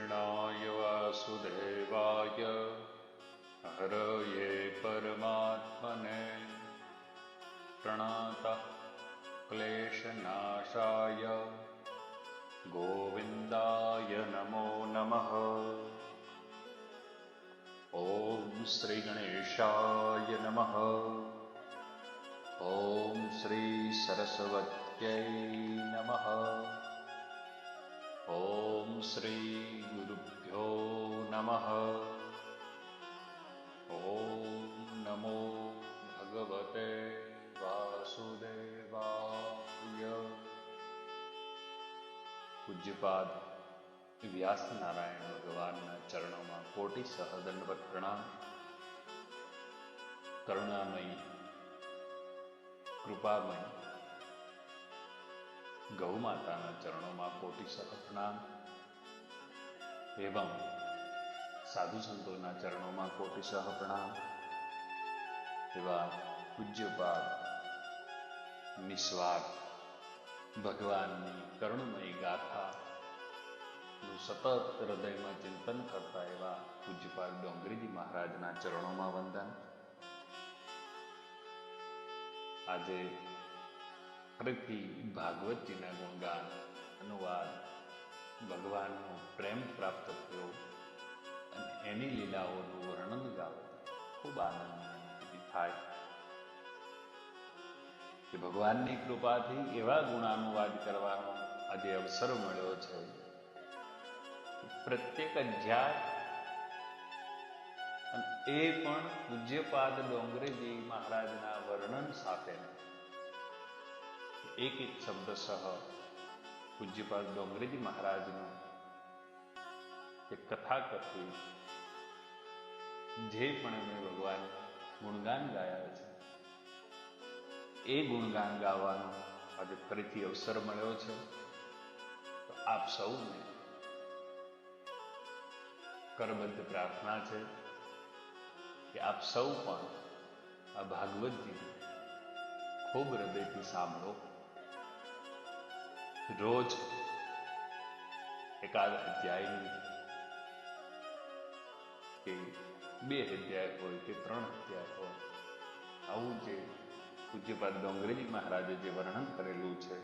कृष्णाय वासुदेवाय हरये परमात्मने प्रणतः क्लेशनाशाय गोविन्दाय नमो नमः। ॐ श्री गणेशाय नमः। ॐ श्री सरस्वत्यै नमः। ॐ श्री गुरुभ्यो नमः। ॐ नमो भगवते वासुदेवाय। पूज्यपाद व्यास नारायण भगवानના ચરણોમાં કોટિસહ દંડવત પ્રણામ। કરુણામયી કૃપામયી ગૌ માતાના ચરણોમાં કોટિસહ પ્રણામ એવં સાધુ સંતોના ચરણોમાં કોટિસહ પ્રણામ। એવા પૂજ્યપાદ નિસ્વાર્થ ભગવાનની કરુણમયી ગાથાનું સતત હૃદયમાં ચિંતન કરતા એવા પૂજ્યપાદ ડોંગરીજી મહારાજના ચરણોમાં વંદન। આજે ફરીથી ભાગવતજીના ગુણગાન અનુવાદ ભગવાનનો પ્રેમ પ્રાપ્ત થયો અને એની લીલાઓનું વર્ણન ગાવતા ખૂબ આનંદ થાય કે ભગવાનની કૃપાથી એવા ગુણાનુવાદ કરવાનો આજે અવસર મળ્યો છે। પ્રત્યેક અધ્યાય અને એ પણ પૂજ્યપાદ ડોંગરીજી મહારાજના વર્ણન સાથે એક એક શબ્દ સહ પૂજ્યપાદ ડોંગરીજી મહારાજનું એક કથા કરતી જે પણ એમણે ભગવાન ગુણગાન ગાયા છે એ ગુણગાન ગાવાનો આજે ફરીથી અવસર મળ્યો છે। તો આપ સૌને કરબદ્ધ પ્રાર્થના છે કે આપ સૌ પણ આ ભાગવતજીને ખૂબ હૃદયથી સાંભળો। રોજ એકાદ અધ્યાયની કે 2 અધ્યાય હોય કે 3 અધ્યાય હોય આવું જે પૂજ્યપાદ ડોંગરીજી મહારાજે જે વર્ણન કરેલું છે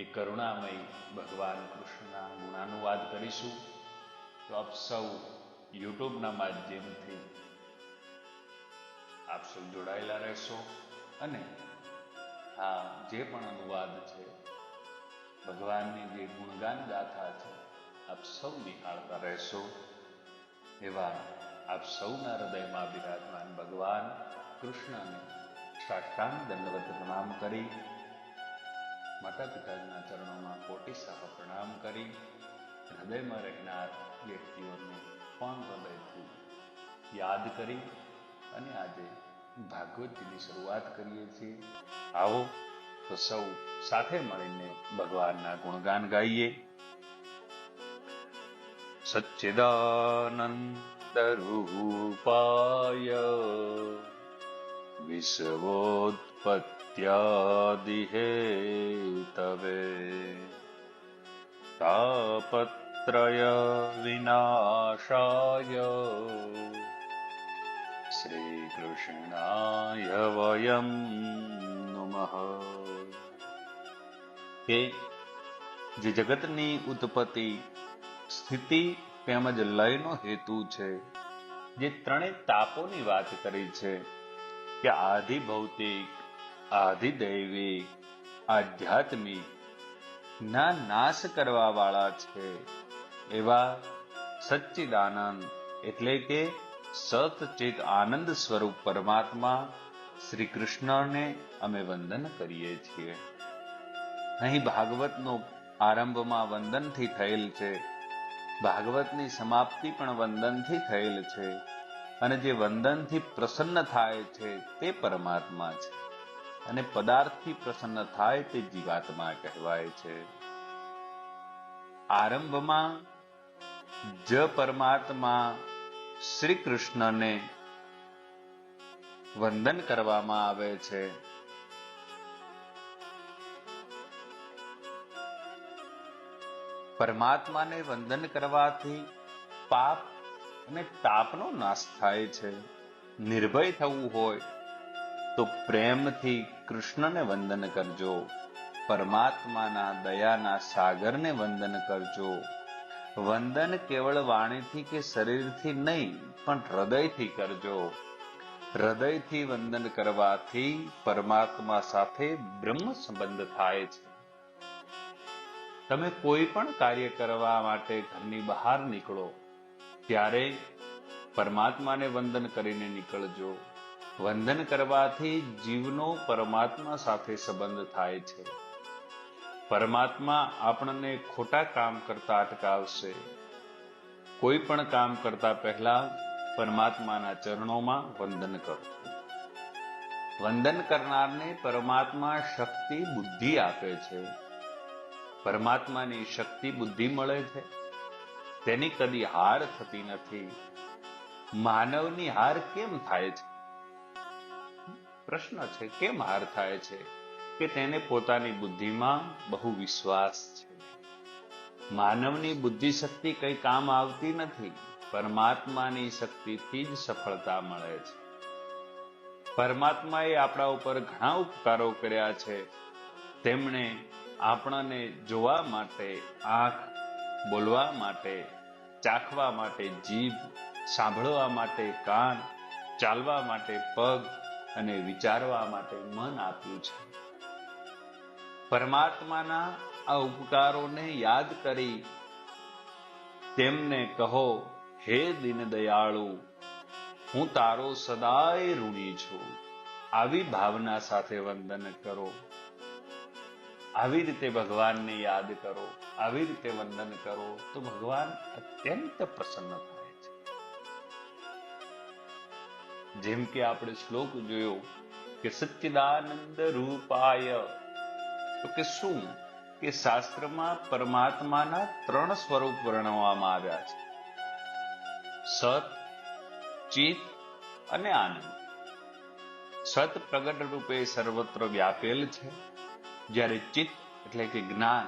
એ કરુણામય ભગવાન કૃષ્ણના ગુણાનુવાદ કરીશું। તો આપ સૌ યુટ્યુબના માધ્યમથી આપ સૌ જોડાયેલા રહેશો અને આ જે પણ અનુવાદ છે ભગવાનની જે ગુણગાન ગાથા છે આપ સૌ નિહાળતા રહેશો। એવા આપ સૌના હૃદયમાં બિરાજમાન ભગવાન કૃષ્ણને સાષ્ટાંગ દંડવત પ્રણામ કરી માતા પિતાના ચરણોમાં કોટિસહ પ્રણામ કરી હૃદયમાં રહેનાર વ્યક્તિઓને પણ હૃદયથી યાદ કરી અને આજે ભાગવતજીની શરૂઆત કરીએ છીએ। આવો તો સૌ સાથે મળીને ભગવાનના ગુણગાન ગાઈએ। સચ્ચિદાનંદ રૂપાય વિશ્વોત્પત્યાદિ હેતવે તાપત્રય વિનાશાય શ્રી કૃષ્ણાય વયમ નમઃ। કે જે જગતની ઉત્પત્તિ સ્થિતિ તેમજ લયનો હેતુ છે, જે ત્રણેય તાપોની વાત કરી છે કે આધિ ભૌતિક, આધિ દૈવિક, આધ્યાત્મિક ના નાશ કરવા વાળા છે એવા સચ્ચિદાનંદ એટલે કે સતચિત આનંદ સ્વરૂપ પરમાત્મા શ્રી કૃષ્ણને અમે વંદન કરીએ છીએ। અહીં ભાગવતનો આરંભમાં વંદનથી થયેલ છે, ભાગવતની સમાપ્તિ પણ વંદનથી થયેલ છે અને જે વંદનથી પ્રસન્ન થાય છે તે પરમાત્મા છે અને પદાર્થથી પ્રસન્ન થાય તે જીવાત્મા કહેવાય છે। આરંભમાં જ પરમાત્મા શ્રી કૃષ્ણને વંદન કરવામાં આવે છે પરમાત્માને વંદન કરવાથી પાપ અને તાપનો નાશ થાય છે. નિર્ભય થવું હોય તો પ્રેમથી કૃષ્ણને વંદન કરજો. પરમાત્માના દયાના સાગરને વંદન કરજો. વંદન કેવળ વાણીથી કે શરીરથી નહીં, પણ હૃદયથી કરજો. હૃદયથી વંદન કરવાથી પરમાત્મા સાથે બ્રહ્મ સંબંધ થાય છે. તમે કોઈ પણ કાર્ય કરવા માટે ઘરની બહાર નીકળો ત્યારે પરમાત્માને વંદન કરીને નીકળજો. વંદન કરવાથી જીવનો પરમાત્મા સાથે સંબંધ થાય છે. પરમાત્મા આપણને ખોટા કામ કરતા અટકાવશે. કોઈ પણ કામ કરતા પહેલા પરમાત્માના ચરણોમાં વંદન કરો. વંદન કરનારને પરમાત્મા શક્તિ બુદ્ધિ આપે છે. પરમાત્માની શક્તિ બુદ્ધિ મળે છે, તેની કદી હાર થતી નથી. માનવની હાર કેમ થાય છે? પ્રશ્ન છે, કેમ હાર થાય છે? કે તેને પોતાની બુદ્ધિમાં બહુ વિશ્વાસ છે. માનવની બુદ્ધિ શક્તિ કઈ કામ આવતી નથી. પરમાત્માની શક્તિથી જ સફળતા મળે છે. પરમાત્માએ આપણા ઉપર ઘણા ઉપકારો કર્યા છે. તેમણે આપણને જોવા માટે આંખ, બોલવા માટે, ચાખવા માટે જીભ, સાંભળવા માટે કાન, ચાલવા માટે પગ અને વિચારવા માટે મન આપ્યું છે. પરમાત્માના આ ઉપકારોને યાદ કરી તેમને કહો, હે દીન દયાળુ, હું તારો સદાય ઋણી છું. આવી ભાવના સાથે વંદન કરો. આવી રીતે ભગવાનને યાદ કરો, આવી રીતે વંદન કરો તો ભગવાન અત્યંત પ્રસન્ન થાય છે. જેમ કે આપણે શ્લોક જોયો કે સચ્ચિદાનંદ રૂપાય, તો કે શું? કે શાસ્ત્રમાં પરમાત્માના 3 સ્વરૂપ વર્ણવવામાં આવ્યા છે: સત, ચિત અને આનંદ. સત પ્રગટ રૂપે સર્વત્ર વ્યાપેલ છે, જ્યારે ચિત્ત એટલે કે જ્ઞાન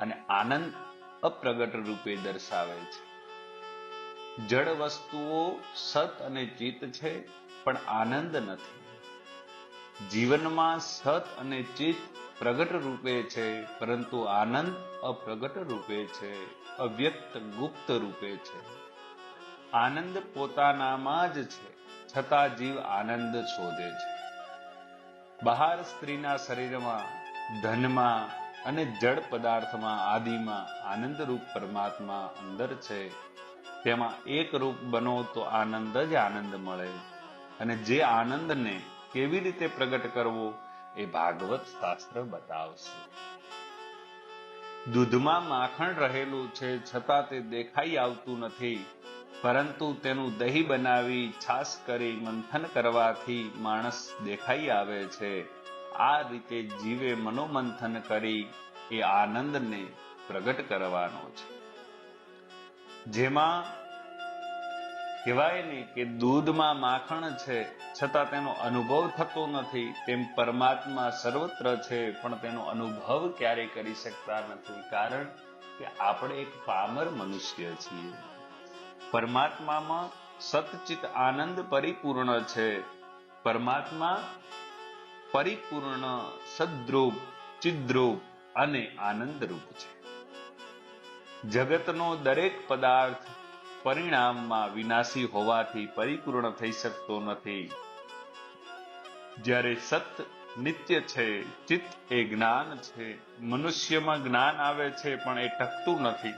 અને આનંદ અપ્રગટ રૂપે દર્શાવે છે. જડ વસ્તુઓ સત અને ચિત્ત છે, પણ આનંદ નથી. જીવનમાં સત અને ચિત્ત પ્રગટ રૂપે છે, પરંતુ આનંદ અપ્રગટ રૂપે છે, અવ્યક્ત ગુપ્ત રૂપે છે. આનંદ પોતાનામાં જ છે, છતાં જીવ આનંદ શોધે છે. બહાર સ્ત્રીના શરીરમાં, ધનમાં અને જડ પદાર્થમાં, આદિમાં આનંદરૂપ પરમાત્મા અંદર છે. તેમાં એક રૂપ બનો તો આનંદ જ આનંદ મળે. અને જે આનંદને કેવી રીતે પ્રગટ કરવો એ ભાગવત શાસ્ત્ર બતાવશે. દૂધમાં માખણ રહેલું છે, છતાં તે દેખાઈ આવતું નથી, પરંતુ તેનું દહીં બનાવી છાશ કરી મંથન કરવાથી માણસ દેખાઈ આવે છે. આ રીતે જીવે મનોમંથન કરી એ આનંદને પ્રગટ કરવાનો છે. જેમાં કહેવાય ને કે દૂધમાં માખણ છે, છતાં તેનો અનુભવ થતો નથી, તેમ પરમાત્મા સર્વત્ર છે, પણ તેનો અનુભવ ક્યારેય કરી શકતા નથી. કારણ કે આપણે એક પામર મનુષ્ય છીએ. પરમાત્મામાં સતચિત આનંદ પરિપૂર્ણ છે. પરમાત્મા પરિપૂર્ણ સદ્રૂપ, ચિદ્રૂપ અને આનંદરૂપ છે. જગતનો દરેક પદાર્થ પરિણામમાં વિનાશી હોવાથી પરિપૂર્ણ થઈ શકતો નથી. જ્યારે સત નિત્ય છે, ચિત્ત એ જ્ઞાન છે. મનુષ્યમાં જ્ઞાન આવે છે, પણ એ ટકતું નથી.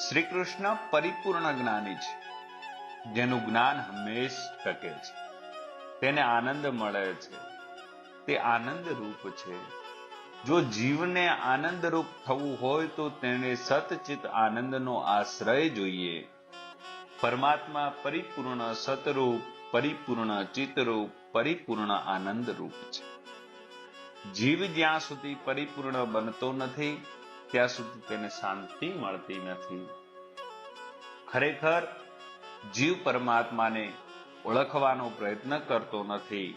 શ્રી કૃષ્ણ પરિપૂર્ણ જ્ઞાની છે, જેનું જ્ઞાન હંમેશ ટકે છે. તેને આનંદ મળે છે. તે આનંદ રૂપ છે. જો જીવને આનંદરૂપ થવું હોય તો તેને સતચિત આનંદનો આશ્રય જોઈએ. પરમાત્મા પરિપૂર્ણ સતરૂપ, પરિપૂર્ણ ચિત્તરૂપ, પરિપૂર્ણ આનંદરૂપ છે. જીવ જ્યાં સુધી પરિપૂર્ણ બનતો નથી, ત્યાં સુધી તેને શાંતિ મળતી નથી. ખરેખર જીવ પરમાત્માને ઓળખવાનો પ્રયત્ન કરતો નથી,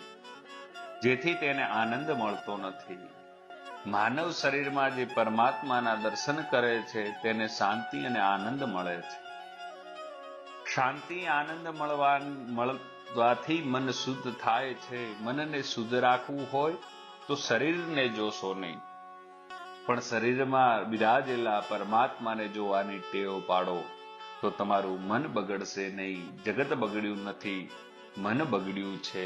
જેથી તેને આનંદ મળતો નથી. માનવ શરીરમાં જે પરમાત્માના દર્શન કરે છે તેને શાંતિ અને આનંદ મળે છે. શાંતિ આનંદ મળવાથી મન શુદ્ધ થાય છે. મનને શુદ્ધ રાખવું હોય તો શરીરને જોશો નહીં, પણ શરીરમાં બિરાજેલા પરમાત્માને જોવાની ટેવ પાડો તો તમારું મન બગડશે નહીં. જગત બગડ્યું નથી, મન બગડ્યું છે.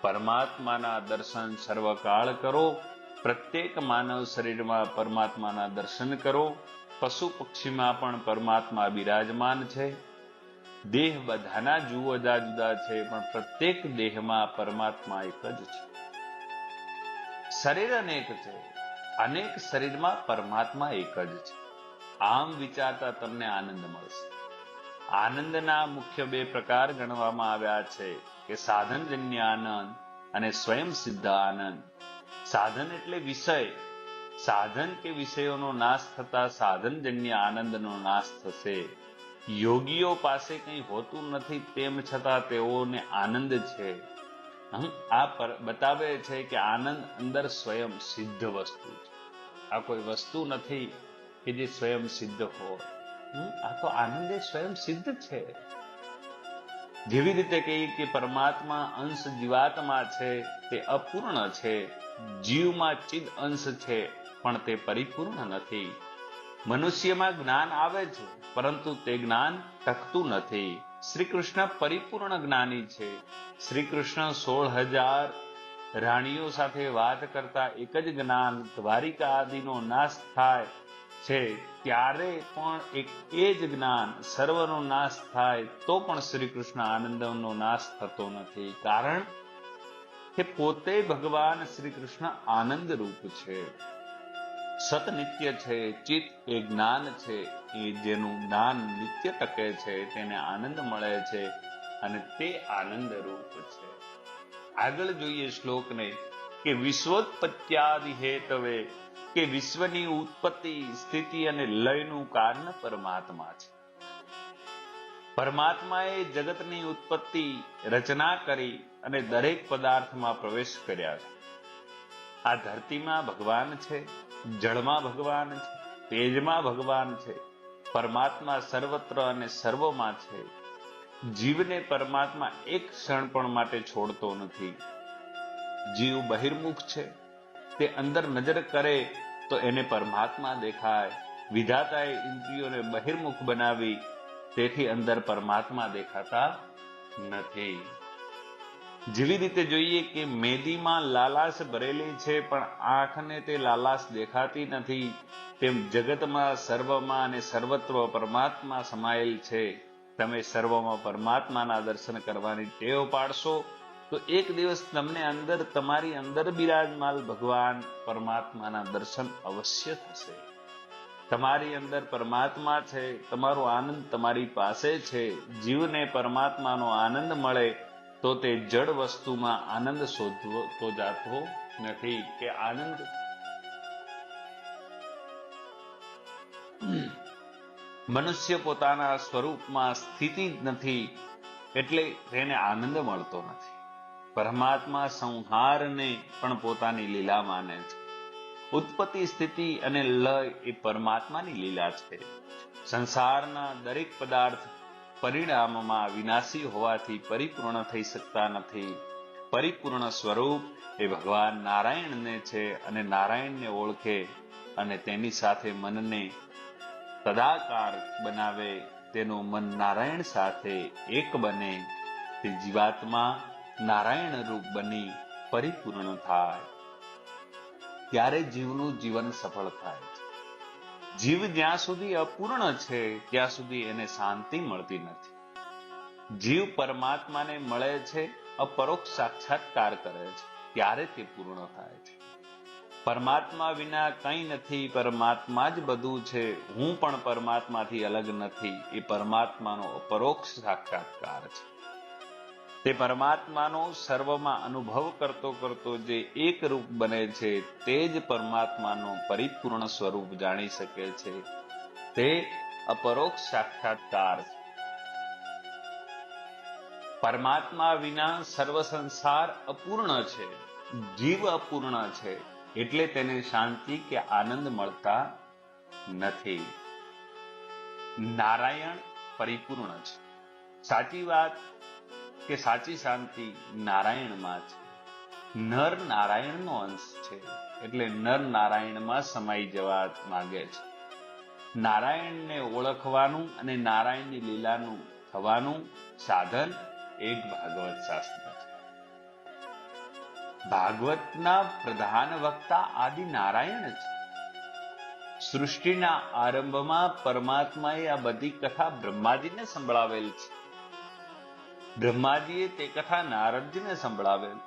પરમાત્માના દર્શન સર્વકાળ કરો. પ્રત્યેક માનવ શરીરમાં પરમાત્માના દર્શન કરો. પશુ પક્ષીમાં પણ પરમાત્મા બિરાજમાન છે. દેહ બધાના જુદા જુદા છે, પણ પ્રત્યેક દેહમાં પરમાત્મા એક જ છે. શરીર અનેક છે, અનેક શરીરમાં પરમાત્મા એક જ છે. આમ વિચારતા તમને આનંદ મળશે. આનંદના મુખ્ય બે પ્રકાર ગણવામાં આવ્યા છે કે સાધનજન્ય આનંદ અને સ્વયં સિદ્ધ આનંદ. સાધન એટલે વિષય. સાધન કે વિષયોનો નાશ થતા સાધનજન્ય આનંદનો નાશ થશે. યોગીઓ પાસે કંઈ હોતું નથી, તેમ છતાં તેઓને આનંદ છે. આ બતાવે છે કે આનંદ અંદર સ્વયં સિદ્ધ વસ્તુ છે. આ કોઈ વસ્તુ નથી કે જે સ્વયં સિદ્ધ હોય. આ તો આનંદ એ સ્વયં સિદ્ધ છે. જેવી રીતે કહીએ કે પરમાત્મા અંશ જીવાત્મા છે, તે અપૂર્ણ છે. જીવમાં ચિદ અંશ છે, પણ તે પરિપૂર્ણ નથી. મનુષ્યમાં જ્ઞાન આવે છે, પરંતુ તે જ્ઞાન ટકતું નથી. શ્રી કૃષ્ણ પરિપૂર્ણ જ્ઞાની છે. શ્રી કૃષ્ણ 16,000 રાણીઓ સાથે વાત કરતા એક જ જ્ઞાન દ્વારિકા આદિનો નાશ થાય છે ત્યારે પણ એ જ જ્ઞાન સર્વનો નાશ થાય તો પણ શ્રી કૃષ્ણ આનંદનો નાશ થતો નથી. કારણ કે પોતે ભગવાન શ્રી કૃષ્ણ આનંદ રૂપ છે. સત નિત્ય છે. ચિત્ત એ જ્ઞાન છે. એ જેનું જ્ઞાન નિત્ય ટકે છે તેને આનંદ મળે છે અને તે આનંદ રૂપ છે. આગળ જોઈએ શ્લોકને કે વિશ્વોત્પત્યાદિ હેતવે, કે વિશ્વની ઉત્પત્તિ સ્થિતિ અને લયનું કારણ પરમાત્મા છે. પરમાત્માએ જગતની ઉત્પત્તિ રચના કરી અને દરેક પદાર્થમાં પ્રવેશ કર્યા છે. આ ધરતીમાં ભગવાન છે, જળમાં ભગવાન છે, તેજમાં ભગવાન છે. પરમાત્મા સર્વત્ર અને સર્વમાં છે. જીવને પરમાત્મા એક ક્ષણ પણ માટે છોડતો નથી. જીવ બહિર્મુખ છે. તે અંદર નજર કરે તો એને પરમાત્મા દેખાય. વિધાતાએ ઇન્દ્રિયોને બહિર્મુખ બનાવી, તેથી અંદર પરમાત્મા દેખાતા નથી. જેવી રીતે જોઈએ કે મેદીમાં લાલાશ ભરેલી છે, પણ આંખને તે લાલાશ દેખાતી નથી, તેમ જગતમાં સર્વમાં અને સર્વત્ર પરમાત્મા સમાયેલ છે. તમે સર્વમાં પરમાત્માના દર્શન કરવાની ટેવ પાડશો તો એક દિવસ તમને અંદર તમારી અંદર બિરાજમાન ભગવાન પરમાત્માના દર્શન અવશ્ય થશે. તમારી અંદર પરમાત્મા છે. તમારો આનંદ તમારી પાસે છે. જીવને પરમાત્માનો આનંદ મળે તો તે જડ વસ્તુમાં આનંદ શોધતો જાતો નથી. કે આનંદ મનુષ્ય પોતાના સ્વરૂપમાં સ્થિતિ જ નથી, એટલે તેને આનંદ મળતો નથી. પરમાત્મા સંહારને પણ પોતાની લીલા માને છે. ઉત્પત્તિ સ્થિતિ અને લય એ પરમાત્માની લીલા છે. સંસારના દરેક પદાર્થ પરિણામમાં વિનાશી હોવાથી પરિપૂર્ણ થઈ શકતા નથી. પરિપૂર્ણ સ્વરૂપ એ ભગવાન નારાયણને છે અને નારાયણને ઓળખે અને તેની સાથે મનને તદાકાર બનાવે, તેનું મન નારાયણ સાથે એક બને, તે જીવાત્મા નારાયણ રૂપ બની પરિપૂર્ણ થાય. ત્યારે જીવનું જીવન સફળ થાય છે. જીવ જ્યાં સુધી અપૂર્ણ છે ત્યાં સુધી એને શાંતિ મળતી નથી. જીવ પરમાત્માને મળે છે, અપરોક્ષ સાક્ષાત્કાર કરે છે, ત્યારે તે પૂર્ણ થાય છે. પરમાત્મા વિના કંઈ નથી, પરમાત્મા જ બધું છે. હું પણ પરમાત્માથી અલગ નથી, એ પરમાત્માનો અપરોક્ષ સાક્ષાત્કાર છે. તે પરમાત્માનો સર્વમાં અનુભવ કરતો કરતો જે એક રૂપ બને છે, તે જ પરમાત્માનો પરિપૂર્ણ સ્વરૂપ જાણી શકે છે. તે અપરોક્ષ સાક્ષાત્કાર છે. પરમાત્મા વિના સર્વ સંસાર અપૂર્ણ છે. જીવ અપૂર્ણ છે. એટલે તેને શાંતિ કે આનંદ મળતા નથી. નારાયણ પરિપૂર્ણ છે. સાચી વાત કે સાચી શાંતિ નારાયણમાં છે. નર નારાયણનો અંશ છે, એટલે નર નારાયણમાં સમાઈ જવા માંગે છે. નારાયણને ઓળખવાનું અને નારાયણની લીલાનું થવાનું સાધન એક ભાગવત શાસ્ત્ર છે. ભાગવતના પ્રધાન વક્તા આદિ નારાયણ છે. સૃષ્ટિના આરંભમાં પરમાત્માએ આ બધી કથા બ્રહ્માજીને સંભળાવેલ છે. બ્રહ્માજીએ તે કથા નારદજીને સંભળાવેલ.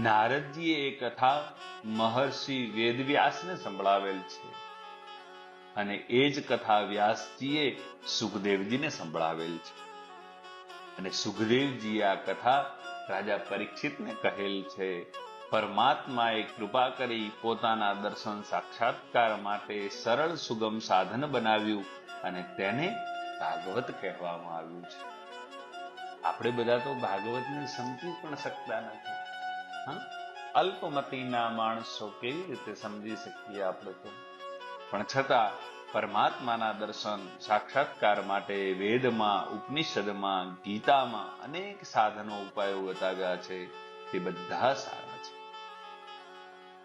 નારદજીએ એ કથા મહર્ષિ વેદવ્યાસને સંભળાવેલ છે અને એ જ કથા વ્યાસજીએ સુખદેવજીને સંભળાવેલ છે અને સુખદેવજીએ આ કથા રાજા પરીક્ષિતને કહેલ છે. પરમાત્માએ કૃપા કરી પોતાના દર્શન સાક્ષાત્કાર માટે સરળ સુગમ સાધન બનાવ્યું અને તેને ભાગવત કહેવામાં આવ્યું છે. આપણે બધા તો ભાગવતને સમજી પણ શકતા નથી. અલ્પમતીના માણસો કેવી રીતે સમજી શકીએ આપણે તો? પણ છતાં પરમાત્માના દર્શન સાક્ષાત્કાર માટે વેદમાં, ઉપનિષદમાં, ગીતામાં અનેક સાધનો ઉપાયો બતાવ્યા છે. તે બધા સારા છે.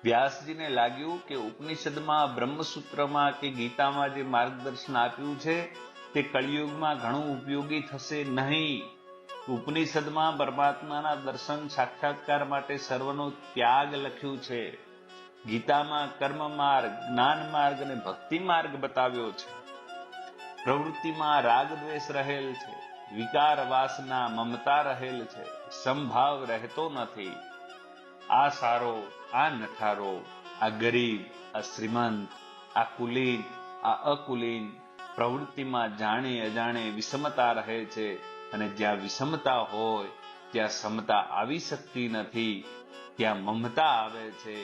વ્યાસજીને લાગ્યું કે ઉપનિષદમાં, બ્રહ્મસૂત્રમાં કે ગીતામાં જે માર્ગદર્શન આપ્યું છે તે કળિયુગમાં ઘણું ઉપયોગી થશે નહીં. ઉપનિષદમાં પરમાત્માના દર્શન સાક્ષાત્કાર માટે સર્વનો ત્યાગ લખ્યું છે. ગીતામાં કર્મ માર્ગ, જ્ઞાન માર્ગ અને ભક્તિ માર્ગ બતાવ્યો છે. પ્રવૃત્તિમાં રાગ દ્વેષ રહેલ છે, વિકાર વાસના મમતા રહેલ છે, સમભાવ રહેતો નથી. આ સારો, આ નઠારો, આ ગરીબ, આ શ્રીમંત, આ કુલીન, આ અકુલીન, પ્રવૃત્તિમાં જાણે અજાણે વિષમતા રહે છે અને જ્યાં વિષમતા હોય ત્યાં સમતા આવી શકતી નથી. ત્યાં મમતા આવે છે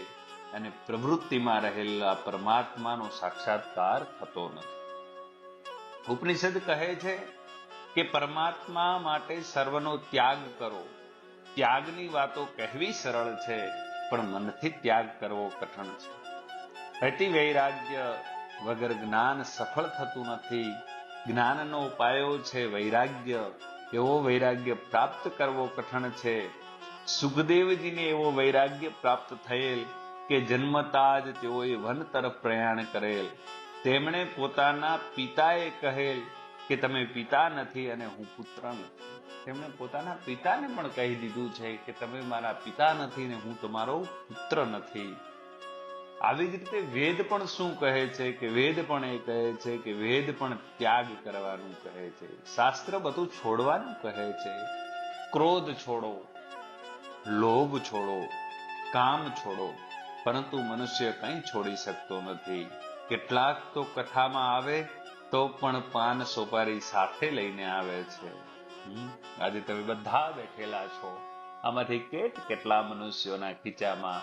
અને પ્રવૃત્તિમાં રહેલા પરમાત્માનો સાક્ષાત્કાર થતો નથી. ઉપનિષદ કહે છે કે પરમાત્મા માટે સર્વનો ત્યાગ કરો. ત્યાગની વાતો કહેવી સરળ છે, પણ મનથી ત્યાગ કરવો કઠણ છે. અતિ વૈરાગ્ય વગર જ્ઞાન સફળ થતું નથી. જ્ઞાનનો ઉપાયો છે વૈરાગ્ય. એવો વૈરાગ્ય પ્રાપ્ત કરવો કઠણ છે. સુખદેવજીને એવો વૈરાગ્ય પ્રાપ્ત થયેલ કે જન્મતા જ તેઓએ વન તરફ પ્રયાણ કરેલ. તેમણે પોતાના પિતાએ કહેલ કે તમે પિતા નથી અને હું પુત્ર નથી. તેમણે પોતાના પિતાને પણ કહી દીધું છે કે તમે મારા પિતા નથી ને હું તમારો પુત્ર નથી. આવી જ રીતે વેદ પણ શું કહે છે કે વેદ પણ એ કહે છે કે વેદ પણ ત્યાગ કરવાનું કહે છે. શાસ્ત્ર બધું છોડવાનું કહે છે. ક્રોધ છોડો, લોભ છોડો, કામ છોડો, પરંતુ મનુષ્ય કંઈ છોડી શકતો નથી. કેટલાક તો કથામાં આવે તો પણ પાન સોપારી સાથે લઈને આવે છે. આજે તમે બધા બેઠેલા છો, આમાંથી કેટલા મનુષ્યોના ખીચામાં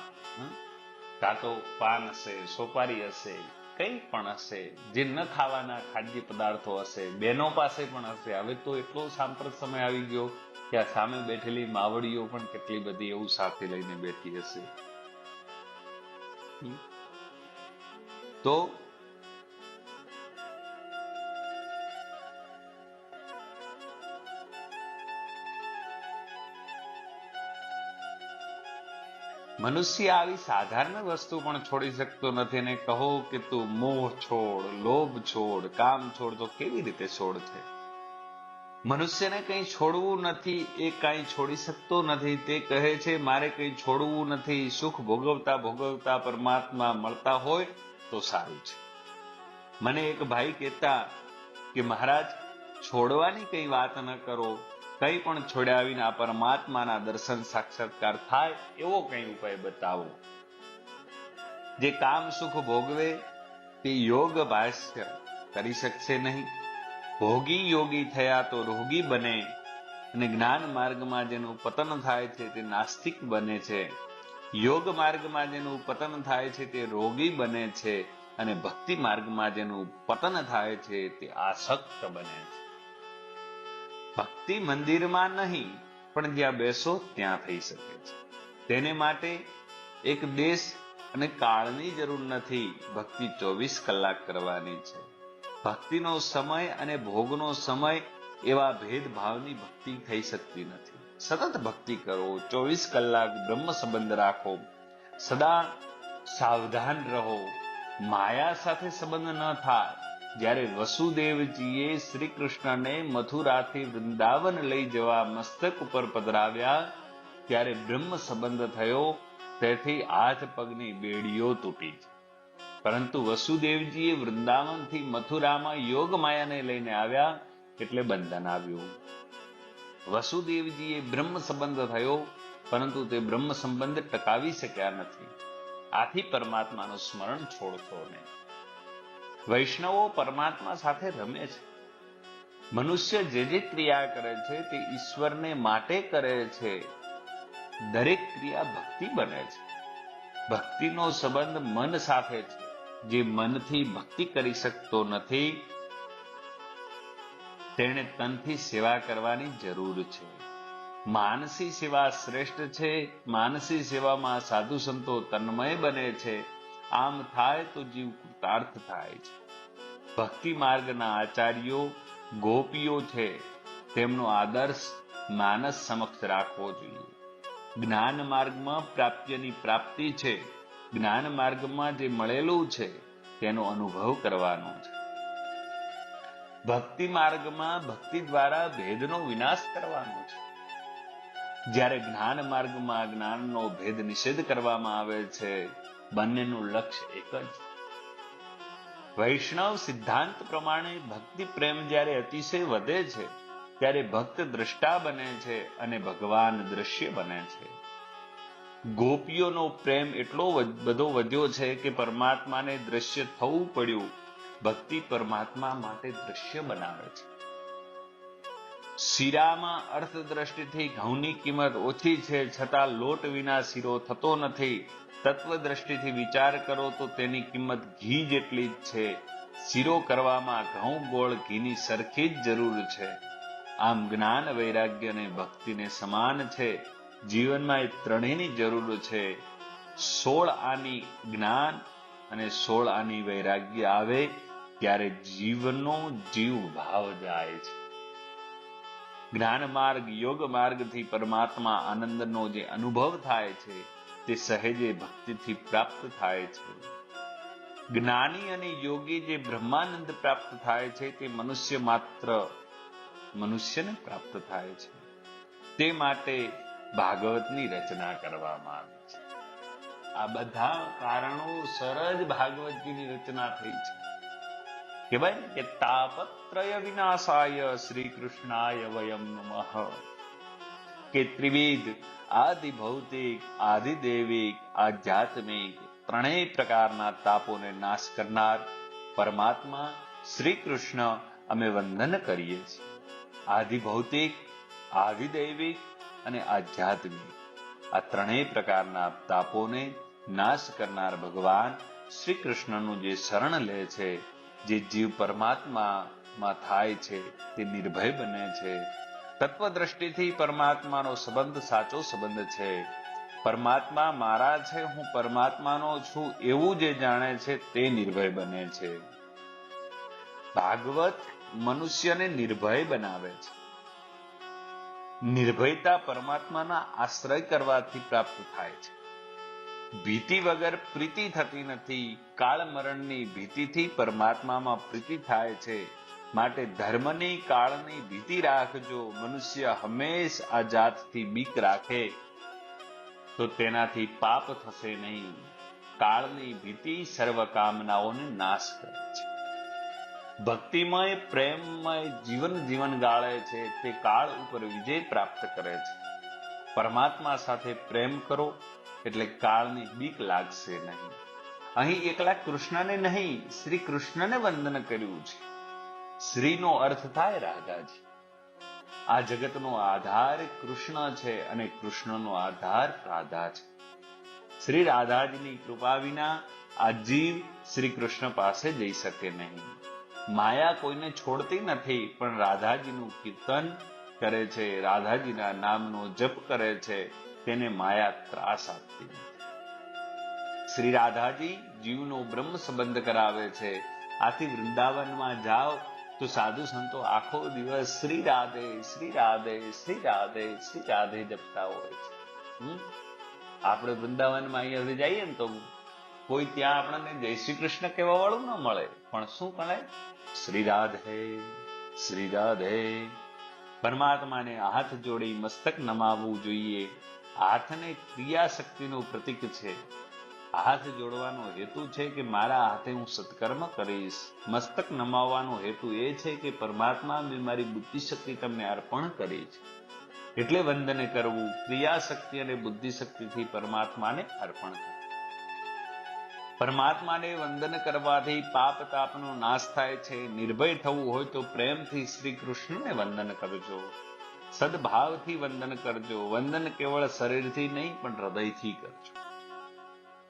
કાં તો પાન હશે, સોપારી હશે, કંઈ પણ હશે, જે ન ખાવાના ખાદ્ય પદાર્થો હશે, બહેનો પાસે પણ હશે. હવે તો એટલો સાંપ્રત સમય આવી ગયો કે આ સામે બેઠેલી માવડીઓ પણ કેટલી બધી એવું સાથે લઈને બેઠી હશે. તો મનુષ્ય આવી સાધારણ વસ્તુ પણ છોડી શકતો નથી અને કહો કે તું મોહ છોડ, લોભ છોડ, કામ છોડ, તો કેવી રીતે છોડશે? મનુષ્યને કંઈ છોડવું નથી, એ કંઈ છોડી શકતો નથી. તે કહે છે મારે કંઈ છોડવું નથી. સુખ ભોગવતા ભોગવતા પરમાત્મા મળતા હોય તો સારું છે. મને એક ભાઈ કહેતા કે મહારાજ, છોડવાની કંઈ વાત ન કરો, કંઈ પણ છોડ્યા વિના પરમાત્માના દર્શન સાક્ષાત્કાર થાય એવો કંઈ ઉપાય બતાવો. જે કામ સુખ ભોગવે તે યોગ ભાષ્ય કરી શકશે નહીં. ભોગી યોગી થયા તો રોગી બને અને જ્ઞાન માર્ગમાં જેનું પતન થાય છે તે નાસ્તિક બને છે. યોગ માર્ગમાં જેનું પતન થાય છે તે રોગી બને છે અને ભક્તિ માર્ગમાં જેનું પતન થાય છે તે આસક્ત બને છે. ભક્તિ મંદિરમાં નહીં, પણ જ્યાં બેસો ત્યાં થઈ શકે છે. તેને માટે એક દેશ અને કાળની જરૂર નથી. ભક્તિ 24 કલાક કરવાની છે. ભક્તિનો સમય અને ભોગનો સમય એવા ભેદભાવની ભક્તિ થઈ શકતી નથી. સતત ભક્તિ કરો, 24 કલાક બ્રહ્મ સંબંધ રાખો, સદા સાવધાન રહો, માયા સાથે સંબંધ ન થાય. જ્યારે વસુદેવજીએ શ્રી કૃષ્ણને મથુરાથી વૃંદાવન લઈ જવા મસ્તક ઉપર પધરાવ્યા ત્યારે બ્રહ્મ સંબંધ થયો, તેથી હાથ પગની બેડીઓ તૂટી. પરંતુ વસુદેવજીએ વૃંદાવનથી મથુરામાં યોગ માયાને લઈને આવ્યા એટલે બંધન આવ્યું. વસુદેવજીએ બ્રહ્મ સંબંધ થયો, પરંતુ તે બ્રહ્મ સંબંધ ટકાવી શક્યા નથી. આથી પરમાત્માનું સ્મરણ છોડશો નહીં. વૈષ્ણવો પરમાત્મા સાથે રમે છે. મનુષ્ય જે ક્રિયા કરે છે તે ઈશ્વરને માટે કરે છે. દરેક ક્રિયા ભક્તિ બને છે. ભક્તિનો સંબંધ મન સાથે છે. જે મનથી ભક્તિ કરી શકતો નથી તેણે તનથી સેવા કરવાની જરૂર છે. માનસી સેવા શ્રેષ્ઠ છે. માનસી સેવામાં સાધુ સંતો તન્મય બને છે. આમ થાય તો જીવ કૃતાર્થ થાય છે. ભક્તિ માર્ગના આચાર્યો ગોપીઓ છે. તેમનો આદર્શ માનસ સમક્ષ રાખવો જોઈએ. જ્ઞાન માર્ગમાં પ્રાપ્યની પ્રાપ્તિ છે. જ્ઞાન માર્ગમાં જે મળેલું છે તેનો અનુભવ કરવાનો છે. ભક્તિ માર્ગમાં ભક્તિ દ્વારા ભેદનો વિનાશ કરવાનો છે. જ્યારે જ્ઞાન માર્ગમાં જ્ઞાનનો ભેદ નિષેધ કરવામાં આવે છે. બંનેનું લક્ષ્ય એક જ. વૈષ્ણવ સિદ્ધાંત પ્રમાણે ભક્તિ પ્રેમ જ્યારે અતિશય વધે છે ત્યારે ભક્ત દ્રષ્ટા બને છે અને ભગવાન દ્રશ્ય બને છે. ગોપીઓનો પ્રેમ એટલો બધો વધ્યો છે કે પરમાત્માને દ્રશ્ય થવું પડ્યું. ભક્તિ પરમાત્મા માટે દ્રશ્ય બનાવે છે. શીરામાં અર્થ દ્રષ્ટિથી ઘઉંની કિંમત ઓછી છે, છતાં લોટ વિના શીરો થતો નથી. તત્વ દ્રષ્ટિથી વિચાર કરો તો તેની કિંમત ઘી જેટલી જ છે. શીરો કરવામાં ઘઉં ગોળ ઘીની સરખી જ જરૂર છે. આમ જ્ઞાન વૈરાગ્ય અને ભક્તિને સમાન છે. જીવનમાં એ ત્રણેયની જરૂર છે. 16 આની જ્ઞાન અને 16 આની વૈરાગ્ય આવે ત્યારે જીવનો જીવ ભાવ જાય છે. જ્ઞાન માર્ગ યોગ માર્ગથી પરમાત્મા આનંદનો જે અનુભવ થાય છે તે સહેજે ભક્તિથી પ્રાપ્ત થાય છે. જ્ઞાની અને યોગી જે બ્રહ્માનંદ પ્રાપ્ત થાય છે તે મનુષ્યને પ્રાપ્ત થાય છે. તે માટે ભાગવતની રચના કરવામાં આવી છે. આ બધા કારણોસર જ ભાગવતજીની રચના થઈ છે. કહેવાય ને કે તાપત્રય વિનાશાય શ્રી કૃષ્ણાય વયમ નમઃ. કે ત્રિવિધ આદિ ભૌતિક, આદિ દૈવિક, આધ્યાત્મિક ત્રણેય પ્રકારના તાપોને નાશ કરનાર પરમાત્મા શ્રી કૃષ્ણ અમે વંદન કરીએ છીએ. આદિ ભૌતિક, આદિ દૈવિક અને આધ્યાત્મિક આ ત્રણેય પ્રકારના તાપોને નાશ કરનાર ભગવાન શ્રી કૃષ્ણનું જે શરણ લે છે, જે જીવ પરમાત્મામાં થાય છે તે નિર્ભય બને છે. તત્વદ્રષ્ટિથી પરમાત્માનો સંબંધ સાચો સંબંધ છે. પરમાત્મા મારા છે, હું પરમાત્માનો છું એવું જે જાણે છે તે નિર્ભય બને છે. ભાગવત મનુષ્યને નિર્ભય બનાવે છે. નિર્ભયતા પરમાત્માના આશ્રય કરવાથી પ્રાપ્ત થાય છે. ભીતિ વગર પ્રીતિ થતી નથી. કાળ મરણની ભીતિથી પરમાત્મામાં પ્રીતિ થાય છે. માટે ધર્મની કાળની ભીતિ રાખજો. મનુષ્ય હંમેશ આ જાતથી બીક રાખે તો તેનાથી પાપ થશે નહીં. કાળની ભીતિ સર્વ કામનાઓને નાશ કરે છે. ભક્તિમય પ્રેમમય જીવન ગાળે છે તે કાળ ઉપર વિજય પ્રાપ્ત કરે છે. પરમાત્મા સાથે પ્રેમ કરો એટલે કાળની બીક લાગશે નહીં. અહીં એકલા કૃષ્ણને નહીં, શ્રી કૃષ્ણને વંદન કર્યું છે. શ્રીનો અર્થ થાય રાધાજી. આ જગતનો આધાર કૃષ્ણ છે અને કૃષ્ણનો આધાર રાધા છે. શ્રી રાધાજીની કૃપા વિના આ જીવ શ્રી કૃષ્ણ પાસે જઈ શકે નહીં. માયા કોઈને છોડતી નથી, પણ રાધાજીનું કીર્તન કરે છે, રાધાજીના નામનો જપ કરે છે તેને માયા ત્રાસ આપતી નથી. શ્રી રાધાજી જીવનો બ્રહ્મ સંબંધ કરાવે છે. આથી વૃંદાવનમાં જાઓ તો સાધુ સંતો આખો દિવસ શ્રી રાધે શ્રી રાધે શ્રી રાધે શ્રી રાધે જપતા હોય છે. આપણે વૃંદાવનમાં અહીંયાથી જઈએ ને તો કોઈ ત્યાં આપણને જય શ્રી કૃષ્ણ કહેવા વાળું ન મળે, પણ શું કહે? શ્રી રાધે શ્રી રાધે. પરમાત્માને હાથ જોડી મસ્તક નમાવવું જોઈએ. હાથને ક્રિયા શક્તિનું પ્રતીક છે. હાથ જોડવાનો હેતુ છે કે મારા હાથે હું સત્કર્મ કરીશ. મસ્તક નમાવવાનો હેતુ એ છે કે પરમાત્મા મેં મારી બુદ્ધિ શક્તિ તમને અર્પણ કરી છે, એટલે વંદન કરવું. ક્રિયા શક્તિ અને બુદ્ધિ શક્તિથી પરમાત્માને અર્પણ કરવું. પરમાત્માને વંદન કરવાથી પાપ તાપનો નાશ થાય છે. નિર્ભય થવું હોય તો પ્રેમથી શ્રી કૃષ્ણને વંદન કરજો, સદભાવથી વંદન કરજો. વંદન કેવળ શરીરથી નહીં પણ હૃદયથી કરજો.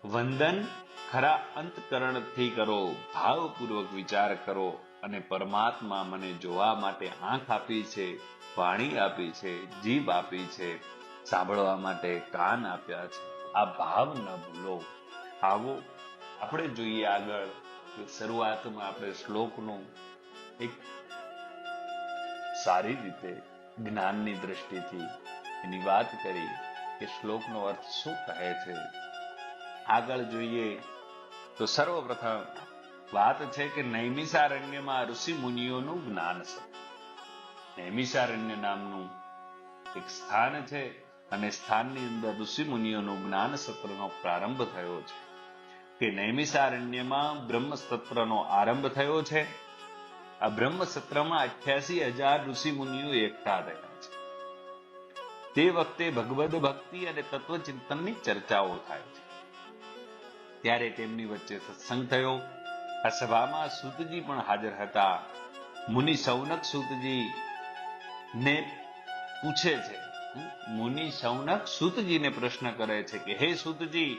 વંદન ખરા અંતકરણથી કરો, ભાવપૂર્વક વિચાર કરો. અને પરમાત્મા મને જોવા માટે આંખ આપી છે, વાણી આપી છે, જીભ આપી છે, સાંભળવા માટે કાન આપ્યા છે. આ ભાવ ન ભૂલો. આવો આપણે જોઈએ આગળ કે શરૂઆતમાં આપણે શ્લોકનું એક સારી રીતે જ્ઞાનની દ્રષ્ટિથી એની વાત કરી કે શ્લોકનો અર્થ શું કહે છે. આગળ જોઈએ તો સર્વપ્રથમ વાત છે કે નૈમિષારણ્યમાં ઋષિ મુનિઓનું જ્ઞાન છે. નૈમિષારણ્ય નામનું એક સ્થાન છે અને સ્થાનની અંદર ઋષિ મુનિઓનું જ્ઞાન સત્રનો પ્રારંભ થયો છે. કે નૈમિષારણ્યમાં બ્રહ્મ સત્રનો આરંભ થયો છે. આ બ્રહ્મ સત્રમાં 88,000 ઋષિ મુનિઓ એકઠા થયા છે. તે વખતે ભગવદ ભક્તિ અને તત્વચિંતનની ચર્ચાઓ થાય છે. ત્યારે તેમની વચ્ચે સત્સંગ થયો. આ સભામાં સૂતજી પણ હાજર હતા. મુનિ શૌનક સૂતજી ને પૂછે છે, મુનિ શૌનક સૂતજીને પ્રશ્ન કરે છે કે હે સૂતજી,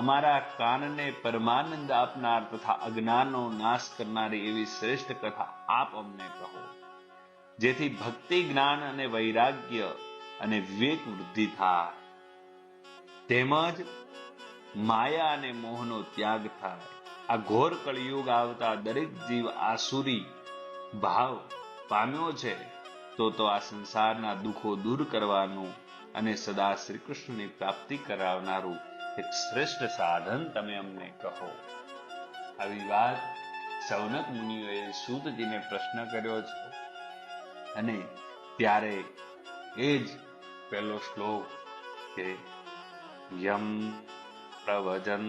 અમારા કાનને પરમાનંદ આપનાર તથા અજ્ઞાનનો નાશ કરનારી એવી શ્રેષ્ઠ કથા આપ અમને કહો, જેથી ભક્તિ, જ્ઞાન અને વૈરાગ્ય અને વિવેક વૃદ્ધિ થાય, તેમજ માયા અને મોહનો ત્યાગ થાય. આ ઘોર કળિયુગ આવતા દરેક જીવ આસુરી ભાવ પામ્યો છે, તો આ સંસારના દુઃખો દૂર કરવાનું અને સદા શ્રી કૃષ્ણની પ્રાપ્તિ કરાવનારું એક શ્રેષ્ઠ સાધન તમે અમને કહો. આવી વાત શૌનક મુનિઓએ સૂતજીને પ્રશ્ન કર્યો છે. અને ત્યારે એ જ પહેલો શ્લોક કે યમ પ્રવજન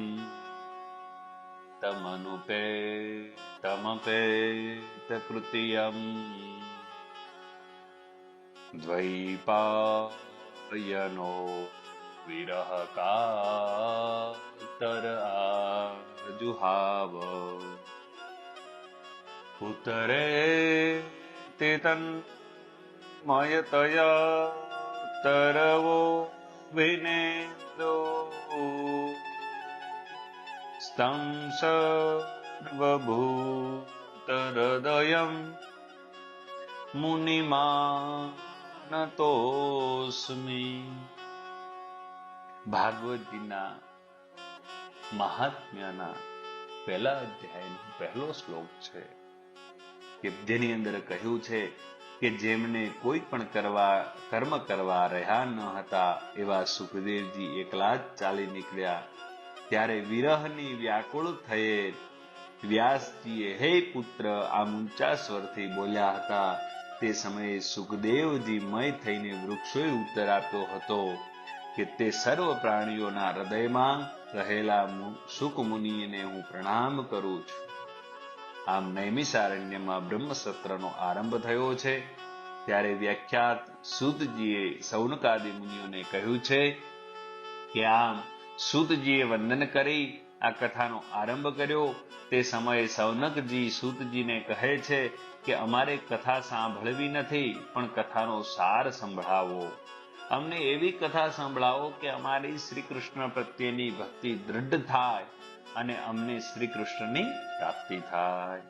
તમપેત કૃતિયમ દ્વૈપાયનો વિરહ કાતર આજુહાવ ઉતરે તે તન્મયતયા તરવો વિનેદો સ્તં સર્વભૂતહૃદયં મુનિમાનતોસ્મિ. ભાગવતજીના મહાત્મ્યના પહેલા અધ્યાયનો પહેલો શ્લોક છે કે જેની અંદર કહ્યું છે કે જેમને કોઈ પણ કર્મ કરવા રહ્યા ન હતા એવા સુખદેવજી એકલા જ ચાલી નીકળ્યા. ત્યારે વિરહની વ્યાકુળ થયે વ્યાસજીએ હે પુત્ર આમ ઊંચા સ્વરથી બોલ્યા હતા. તે સમયે સુખદેવજી મય થઈને વૃક્ષોએ ઉત્તર આપ્યો હતો કે તે સર્વ પ્રાણીઓના હૃદયમાં રહેલા સુખ મુનિને હું પ્રણામ કરું છું. આમ નૈમિષારણ્યમાં બ્રહ્મ સત્રનો આરંભ થયો છે. ત્યારે વ્યાખ્યાત સૂતજીએ સૌનકાદિ મુનિઓને કહ્યું છે કે આમ સૂતજીએ વંદન કરી આ કથાનો આરંભ કર્યો. તે સમયે સૌનકજી સૂતજીને કહે છે કે અમારે કથા સાંભળવી નથી, પણ કથાનો સાર સંભળાવો. અમને એવી કથા સંભળાવો કે અમારી શ્રી કૃષ્ણ પ્રત્યેની ભક્તિ દૃઢ થાય અને અમને શ્રી કૃષ્ણની પ્રાપ્તિ થાય.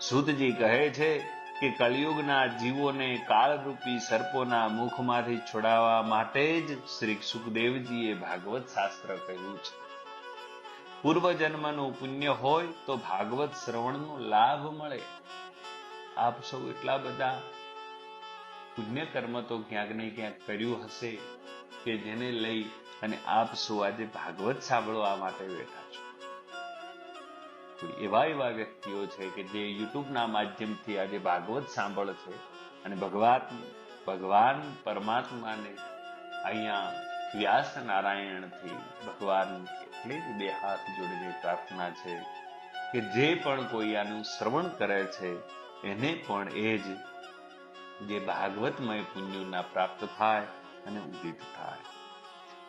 સૂતજી કહે છે કે કળિયુગના જીવોને કાળરૂપી સર્પોના મુખમાંથી છોડાવવા માટે જ શ્રી સુખદેવજીએ ભાગવત શાસ્ત્ર કહ્યું છે. પૂર્વજન્મનું પુણ્ય હોય તો ભાગવત શ્રવણનો લાભ મળે. આપ સૌ એટલા બધા પુણ્ય કર્મ તો ક્યાંક ને ક્યાંક કર્યું હશે કે જેને લઈ અને આપ સૌ આજે ભાગવત સાંભળવા માટે બેઠા છો. એવા વ્યક્તિઓ છે કે જે યુટ્યુબના માધ્યમથી આજે ભાગવત સાંભળે છે અને ભગવાન પરમાત્માને અહીંયા વ્યાસ નારાયણથી ભગવાન એટલી જ બે હાથ જોડીને પ્રાર્થના છે કે જે પણ કોઈ આનું શ્રવણ કરે છે એને પણ એ જ જે ભાગવતમય પુણ્યોના પ્રાપ્ત થાય અને ઉદિત થાય.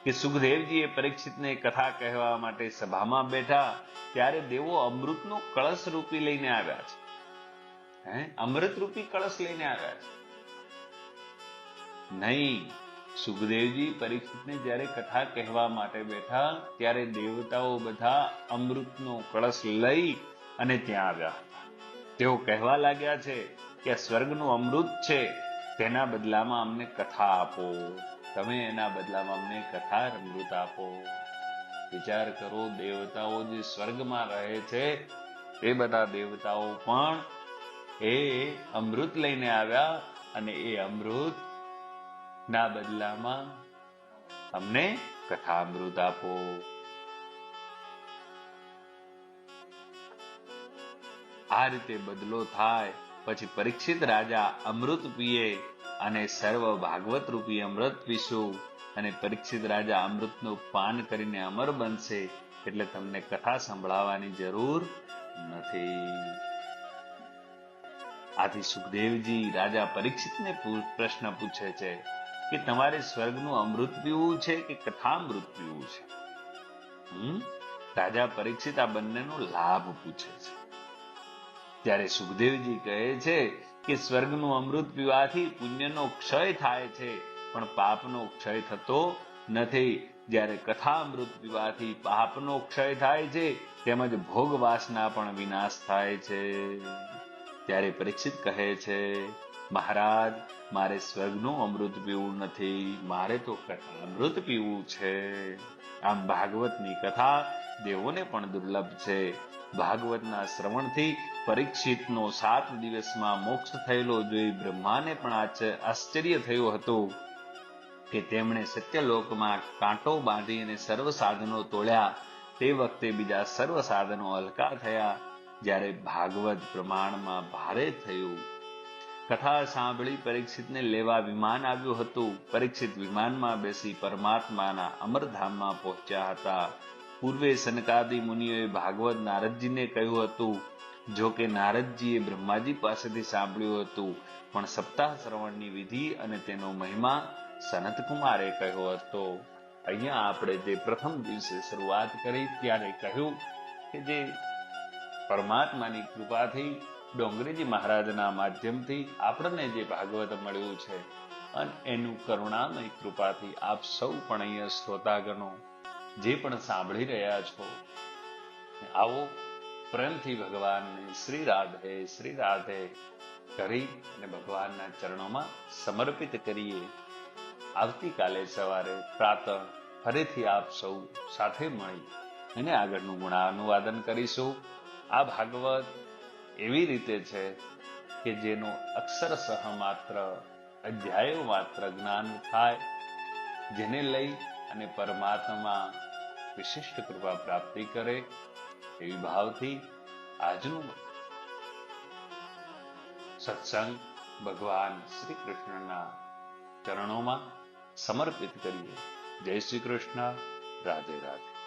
કે સુખદેવજી એ પરીક્ષિતને કથા કહેવા માટે સભામાં બેઠા ત્યારે દેવો અમૃતનો કળશ રૂપી લઈને આવ્યા છે. અમૃત રૂપી કળશ લઈને આવ્યા છે. નહીં, સુખદેવજી પરીક્ષિતને જ્યારે કથા કહેવા માટે બેઠા ત્યારે દેવતાઓ બધા અમૃતનો કળશ લઈ અને ત્યાં આવ્યા હતા. તેઓ કહેવા લાગ્યા છે કે સ્વર્ગનું અમૃત છે, તેના બદલામાં અમને કથા આપો. તમે એના બદલામાં અમને કથા અમૃત આપો. વિચાર કરો, દેવતાઓ જે સ્વર્ગમાં રહે છે એ બધા દેવતાઓ પણ એ અમૃત લઈને આવ્યા અને એ અમૃત ના બદલામાં અમને કથા અમૃત આપો. આ રીતે બદલો થાય. પછી પરીક્ષિત રાજા અમૃત પીએ અને સર્વ ભાગવત રૂપી અમૃત પીશું અને પરીક્ષિત રાજા અમૃતનું પાન કરીને અમર બનશે, એટલે તમને કથા સંભળાવવાની જરૂર નથી. આથી સુખદેવજી રાજા પરીક્ષિતને પ્રશ્ન પૂછે છે કે તમારે સ્વર્ગનું અમૃત પીવું છે કે કથામૃત પીવું છે? રાજા પરીક્ષિત આ બંનેનો લાભ પૂછે છે. ત્યારે સુખદેવજી કહે છે કે સ્વર્ગનું અમૃત પીવાથી પુણ્યનો ક્ષય થાય છે પણ પાપનો ક્ષય થતો નથી. જ્યારે કથા અમૃત પીવાથી પાપનો ક્ષય થાય છે તેમજ ભોગ વાસના પણ વિનાશ થાય છે. ત્યારે પરીક્ષિત કહે છે, મહારાજ, મારે સ્વર્ગનું અમૃત પીવું નથી, મારે તો કથા અમૃત પીવું છે. આમ ભાગવતની કથા દેવોને પણ દુર્લભ છે. ભાગવતના શ્રવણથી પરીક્ષિતનો 7 દિવસમાં મોક્ષ થયેલો જોઈ બ્રહ્માને પણ આશ્ચર્ય થયું હતું કે તેમણે સત્યલોકમાં કાંટો બાંધી અને સર્વ સાધનો તોડ્યા. તે વખતે બીજા સર્વ સાધનો હલકા થયા. જ્યારે ભાગવત પ્રમાણમાં ભારે થયું. કથા સાંભળી પરીક્ષિતને લેવા વિમાન આવ્યું હતું. પરીક્ષિત વિમાનમાં બેસી પરમાત્માના અમરધામમાં પહોંચ્યા હતા. પૂર્વે સનકાદિ મુનિઓએ ભાગવત નારદજીને કહ્યું હતું. જો કે નારદજીએ બ્રહ્માજી પાસેથી સાંભળ્યું હતું, પણ સપ્તાહ શ્રવણની વિધિ અને તેનો મહિમા સનતકુમારે કહ્યો હતો. અહીંયા આપણે જે પ્રથમ દિવસે શરૂઆત કરી ત્યારે કહ્યું કે જે પરમાત્માની કૃપાથી ડોંગરેજી મહારાજના માધ્યમથી આપણને જે ભાગવત મળ્યું છે અને એનું કરુણામય કૃપાથી આપ સૌ પણ અહીંયા શ્રોતાગણો જે પણ સાંભળી રહ્યા છો, આવો પ્રેમથી ભગવાનને શ્રી રાધે કરી અને ભગવાનના ચરણોમાં સમર્પિત કરીએ. આવતીકાલે સવારે પ્રાતઃ ફરીથી આપ સૌ સાથે મળી અને આગળનું ગુણાનુવાદન કરીશું. આ ભાગવત એવી રીતે છે કે જેનો અક્ષરશઃ માત્ર અધ્યાયો માત્ર જ્ઞાન થાય, જેને લઈ અને પરમાત્મા વિશિષ્ટ કૃપા પ્રાપ્તિ કરે એવી ભાવથી આજનું સત્સંગ ભગવાન શ્રી કૃષ્ણના ચરણોમાં સમર્પિત કરીએ. જય શ્રી કૃષ્ણ. રાધે રાધે.